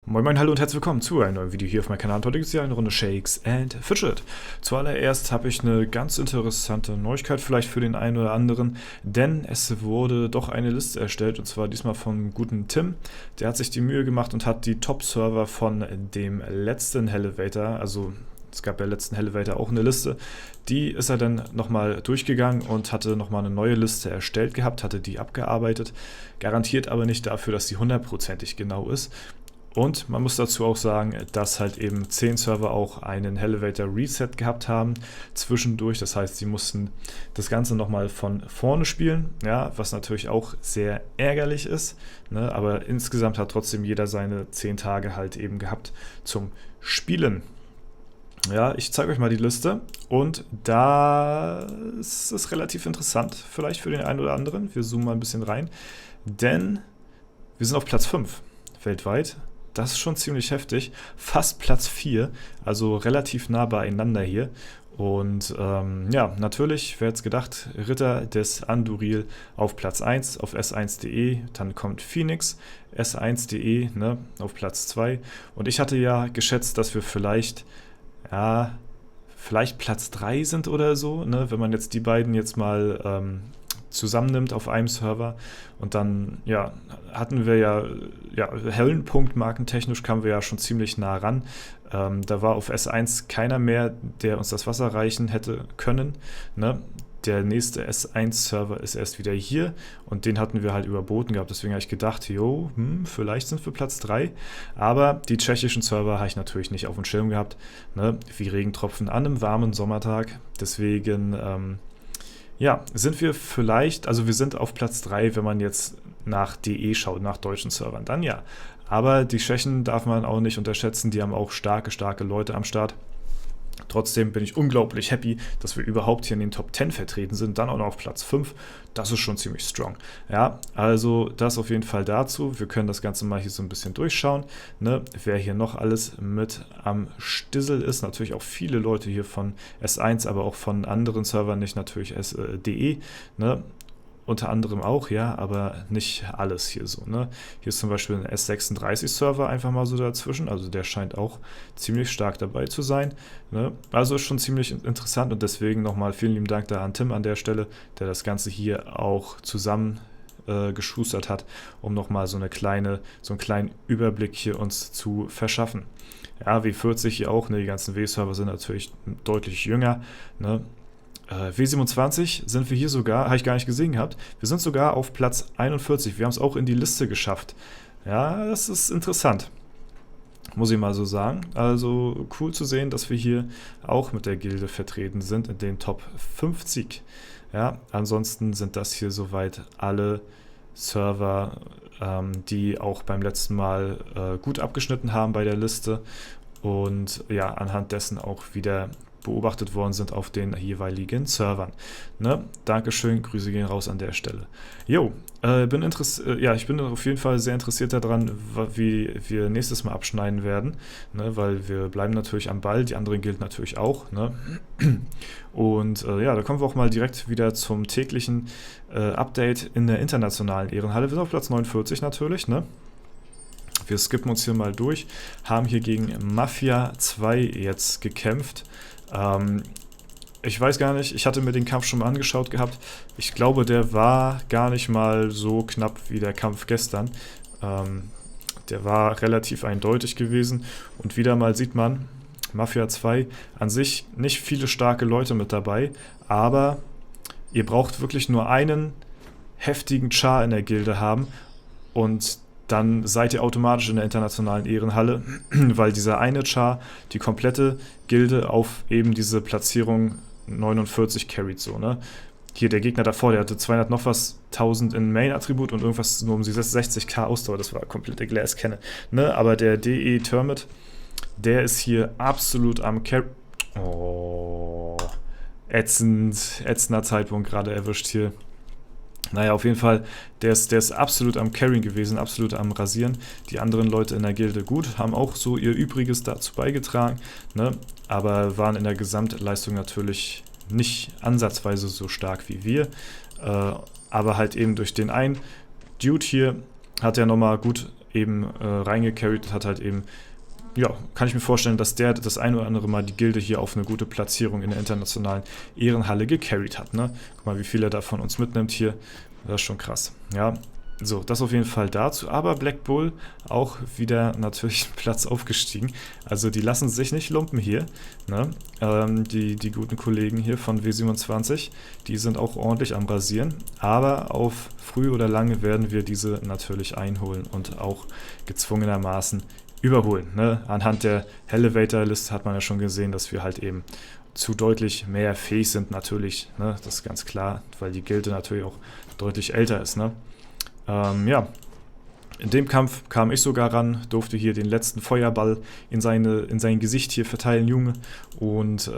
Moin Moin, hallo und herzlich willkommen zu einem neuen Video hier auf meinem Kanal. Heute gibt es hier eine Runde Shakes and Fidget. Zuallererst habe ich eine ganz interessante Neuigkeit vielleicht für den einen oder anderen, denn es wurde doch eine Liste erstellt, und zwar diesmal vom guten Tim. Der hat sich die Mühe gemacht und hat die Top-Server von dem letzten Hellevator, also es gab ja letzten Hellevator auch eine Liste, die ist er dann nochmal durchgegangen und hatte nochmal eine neue Liste erstellt gehabt, hatte die abgearbeitet, garantiert aber nicht dafür, dass die hundertprozentig genau ist. Und man muss dazu auch sagen, dass halt eben 10 Server auch einen Hellevator Reset gehabt haben zwischendurch. Das heißt, sie mussten das Ganze nochmal von vorne spielen, ja, was natürlich auch sehr ärgerlich ist, ne? Aber insgesamt hat trotzdem jeder seine 10 Tage halt eben gehabt zum Spielen. Ja, ich zeige euch mal die Liste und da ist es relativ interessant, vielleicht für den einen oder anderen. Wir zoomen mal ein bisschen rein, denn wir sind auf Platz 5 weltweit. Das ist schon ziemlich heftig. Fast Platz 4, also relativ nah beieinander hier. Und ja, natürlich, wer jetzt gedacht, Ritter des Anduril auf Platz 1, auf S1.de, dann kommt Phoenix, S1.de, ne, auf Platz 2. Und ich hatte ja geschätzt, dass wir vielleicht Platz 3 sind oder so, ne, wenn man jetzt die beiden jetzt mal zusammennimmt auf einem Server. Und dann, ja, hatten wir ja Hellenpunkt markentechnisch kamen wir ja schon ziemlich nah ran. Da war auf S1 keiner mehr, der uns das Wasser reichen hätte können, ne? Der nächste S1-Server ist erst wieder hier und den hatten wir halt überboten gehabt. Deswegen habe ich gedacht, vielleicht sind wir Platz 3. Aber die tschechischen Server habe ich natürlich nicht auf dem Schirm gehabt, ne? Wie Regentropfen an einem warmen Sommertag. Deswegen, ja, sind wir vielleicht, also wir sind auf Platz 3, wenn man jetzt nach DE schaut, nach deutschen Servern, dann ja. Aber die Tschechen darf man auch nicht unterschätzen, die haben auch starke Leute am Start. Trotzdem bin ich unglaublich happy, dass wir überhaupt hier in den Top 10 vertreten sind, dann auch noch auf Platz 5. Das ist schon ziemlich strong. Ja, also das auf jeden Fall dazu. Wir können das Ganze mal hier so ein bisschen durchschauen, ne? Wer hier noch alles mit am Stissel ist. Natürlich auch viele Leute hier von S1, aber auch von anderen Servern, nicht natürlich DE, ne? Unter anderem auch, ja, aber nicht alles hier so, ne? Hier ist zum Beispiel ein S36-Server einfach mal so dazwischen, also der scheint auch ziemlich stark dabei zu sein, ne? Also ist schon ziemlich interessant und deswegen nochmal vielen lieben Dank da an Tim an der Stelle, der das Ganze hier auch zusammen geschustert hat, um nochmal so einen kleinen Überblick hier uns zu verschaffen. Ja, W40 hier auch, ne? Die ganzen W-Server sind natürlich deutlich jünger, ne? W27 sind wir hier sogar, habe ich gar nicht gesehen gehabt, wir sind sogar auf Platz 41, wir haben es auch in die Liste geschafft. Ja, das ist interessant, muss ich mal so sagen. Also cool zu sehen, dass wir hier auch mit der Gilde vertreten sind in den Top 50. Ja, ansonsten sind das hier soweit alle Server, die auch beim letzten Mal gut abgeschnitten haben bei der Liste und ja, anhand dessen auch wieder beobachtet worden sind auf den jeweiligen Servern. Ne? Dankeschön, Grüße gehen raus an der Stelle. Jo, ich bin auf jeden Fall sehr interessiert daran, wie wir nächstes Mal abschneiden werden, ne? Weil wir bleiben natürlich am Ball, die anderen gilt natürlich auch. Ne? Und ja, da kommen wir auch mal direkt wieder zum täglichen Update in der internationalen Ehrenhalle. Wir sind auf Platz 49 natürlich, ne? Wir skippen uns hier mal durch, haben hier gegen Mafia 2 jetzt gekämpft. Ich weiß gar nicht, ich hatte mir den Kampf schon mal angeschaut gehabt. Ich glaube, der war gar nicht mal so knapp wie der Kampf gestern. Der war relativ eindeutig gewesen. Und wieder mal sieht man, Mafia 2 an sich nicht viele starke Leute mit dabei. Aber ihr braucht wirklich nur einen heftigen Char in der Gilde haben und dann seid ihr automatisch in der internationalen Ehrenhalle, weil dieser eine Char die komplette Gilde auf eben diese Platzierung 49 carried, so, ne? Hier der Gegner davor, der hatte 200 noch was, 1000 in Main-Attribut und irgendwas nur um die 60k Ausdauer, das war komplette Glass-Cannon, ne? Aber der DE Termit, der ist hier absolut am Carry. Oh, ätzender Zeitpunkt gerade erwischt hier. Naja, auf jeden Fall, der ist absolut am Carrying gewesen, absolut am Rasieren. Die anderen Leute in der Gilde gut, haben auch so ihr Übriges dazu beigetragen, ne? Aber waren in der Gesamtleistung natürlich nicht ansatzweise so stark wie wir, aber halt eben durch den einen Dude hier hat er nochmal gut eben reingecarried und hat halt eben, ja, kann ich mir vorstellen, dass der das ein oder andere Mal die Gilde hier auf eine gute Platzierung in der internationalen Ehrenhalle gecarried hat, ne? Guck mal, wie viel er da von uns mitnimmt hier, das ist schon krass, ja. So, das auf jeden Fall dazu, aber Black Bull auch wieder natürlich einen Platz aufgestiegen, also die lassen sich nicht lumpen hier, ne? Die guten Kollegen hier von W27, die sind auch ordentlich am Rasieren, aber auf früh oder lange werden wir diese natürlich einholen und auch gezwungenermaßen überholen, ne? Anhand der Elevator-Liste hat man ja schon gesehen, dass wir halt eben zu deutlich mehr fähig sind natürlich, ne? Das ist ganz klar, weil die Gilde natürlich auch deutlich älter ist, ne? Ja, in dem Kampf kam ich sogar ran, durfte hier den letzten Feuerball in sein Gesicht hier verteilen, Junge. Und,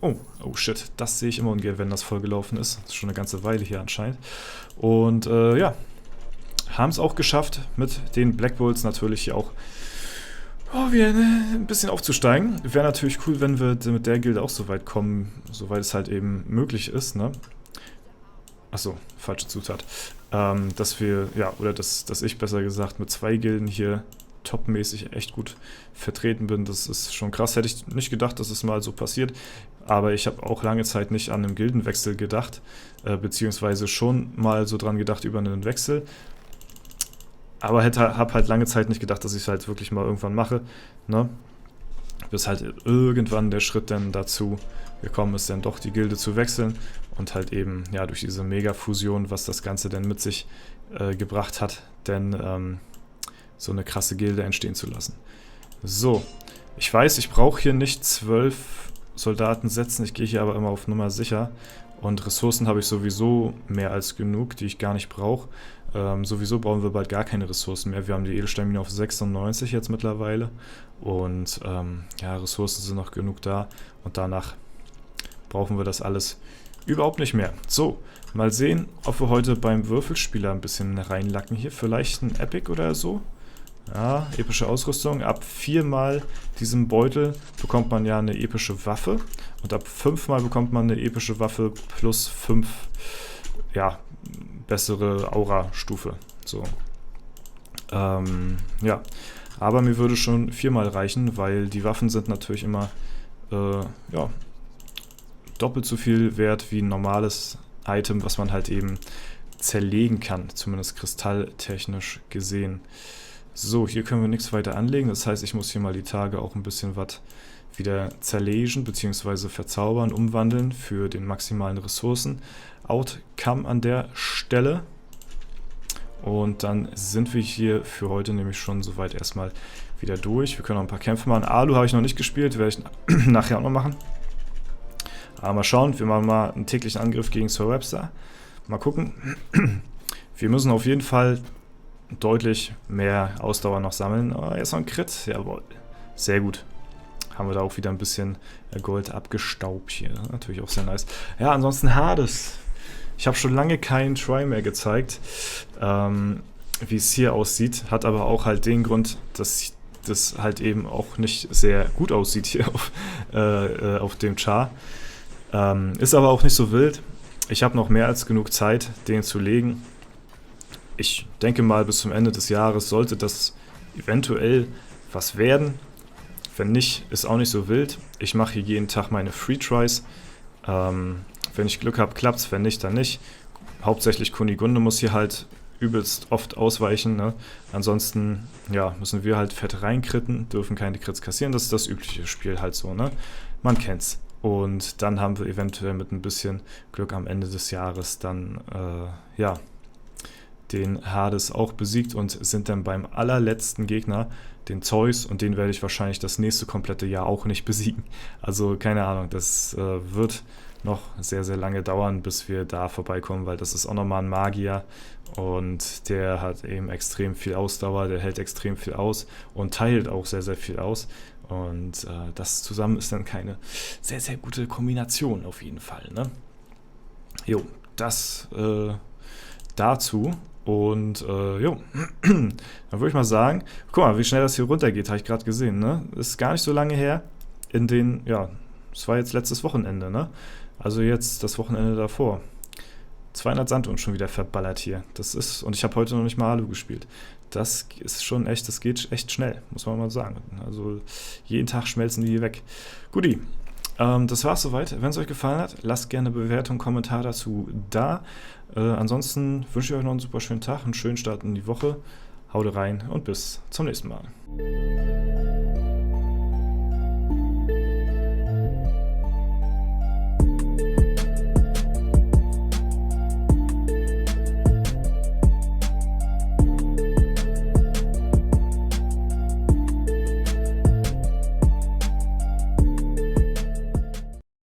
oh shit, das sehe ich immer ungern, wenn das vollgelaufen ist. Das ist schon eine ganze Weile hier anscheinend. Und, ja, haben es auch geschafft, mit den Black Bulls natürlich hier auch wieder ein bisschen aufzusteigen. Wäre natürlich cool, wenn wir mit der Gilde auch so weit kommen, soweit es halt eben möglich ist, ne? Achso, falsche Zutat. Dass wir, ja, oder dass ich besser gesagt mit 2 Gilden hier topmäßig echt gut vertreten bin. Das ist schon krass. Hätte ich nicht gedacht, dass es mal so passiert. Aber ich habe auch lange Zeit nicht an einen Gildenwechsel gedacht. Beziehungsweise schon mal so dran gedacht über einen Wechsel. Aber habe halt lange Zeit nicht gedacht, dass ich es halt wirklich mal irgendwann mache. Ne? Bis halt irgendwann der Schritt dann dazu gekommen ist, dann doch die Gilde zu wechseln. Und halt eben, ja, durch diese Mega-Fusion, was das Ganze denn mit sich gebracht hat, denn so eine krasse Gilde entstehen zu lassen. So, ich weiß, ich brauche hier nicht 12 Soldaten setzen, ich gehe hier aber immer auf Nummer sicher. Und Ressourcen habe ich sowieso mehr als genug, die ich gar nicht brauche. Sowieso brauchen wir bald gar keine Ressourcen mehr. Wir haben die Edelsteinmine auf 96 jetzt mittlerweile. Und ja, Ressourcen sind noch genug da. Und danach brauchen wir das alles überhaupt nicht mehr. So, mal sehen, ob wir heute beim Würfelspieler ein bisschen reinlacken hier. Vielleicht ein Epic oder so. Ja, epische Ausrüstung. Ab 4 Mal diesem Beutel bekommt man ja eine epische Waffe. Und ab 5 Mal bekommt man eine epische Waffe plus 5, ja, bessere Aura-Stufe. So. Ja. Aber mir würde schon 4 Mal reichen, weil die Waffen sind natürlich immer, ja, doppelt so viel wert wie ein normales Item, was man halt eben zerlegen kann, zumindest kristalltechnisch gesehen. So, hier können wir nichts weiter anlegen, das heißt, ich muss hier mal die Tage auch ein bisschen was wieder zerlegen bzw. verzaubern, umwandeln für den maximalen Ressourcen-Outcome an der Stelle. Und dann sind wir hier für heute nämlich schon soweit erstmal wieder durch. Wir können noch ein paar Kämpfe machen. Alu habe ich noch nicht gespielt, werde ich nachher auch noch machen. Aber mal schauen, wir machen mal einen täglichen Angriff gegen Sir Webster. Mal gucken. Wir müssen auf jeden Fall deutlich mehr Ausdauer noch sammeln. Oh, jetzt noch ein Crit. Jawohl. Sehr gut. Haben wir da auch wieder ein bisschen Gold abgestaubt hier. Natürlich auch sehr nice. Ja, ansonsten Hades. Ich habe schon lange keinen Try mehr gezeigt, wie es hier aussieht. Hat aber auch halt den Grund, dass das halt eben auch nicht sehr gut aussieht hier auf dem Char. Ist aber auch nicht so wild. Ich habe noch mehr als genug Zeit, den zu legen. Ich denke mal, bis zum Ende des Jahres sollte das eventuell was werden. Wenn nicht, ist auch nicht so wild. Ich mache hier jeden Tag meine Free Tries. Wenn ich Glück habe, klappt's. Wenn nicht, dann nicht. Hauptsächlich Kunigunde muss hier halt übelst oft ausweichen. Ne? Ansonsten ja, müssen wir halt fett reinkritten, dürfen keine Crits kassieren. Das ist das übliche Spiel halt so. Ne? Man kennt's. Und dann haben wir eventuell mit ein bisschen Glück am Ende des Jahres dann, ja, den Hades auch besiegt und sind dann beim allerletzten Gegner, den Zeus, und den werde ich wahrscheinlich das nächste komplette Jahr auch nicht besiegen. Also keine Ahnung, das wird noch sehr, sehr lange dauern, bis wir da vorbeikommen, weil das ist auch nochmal ein Magier und der hat eben extrem viel Ausdauer, der hält extrem viel aus und teilt auch sehr, sehr viel aus. Und das zusammen ist dann keine sehr, sehr gute Kombination auf jeden Fall. Ne? Jo, das dazu. Und jo, dann würde ich mal sagen, guck mal, wie schnell das hier runtergeht, habe ich gerade gesehen. Ne? Ist gar nicht so lange her. Ja, es war jetzt letztes Wochenende. Ne? Also jetzt das Wochenende davor. 200 Sand und schon wieder verballert hier. Und ich habe heute noch nicht mal Alu gespielt. Das ist schon echt, das geht echt schnell, muss man mal sagen. Also jeden Tag schmelzen die hier weg. Guti, das war's soweit. Wenn es euch gefallen hat, lasst gerne eine Bewertung, Kommentar dazu da. Ansonsten wünsche ich euch noch einen super schönen Tag, einen schönen Start in die Woche. Haut rein und bis zum nächsten Mal.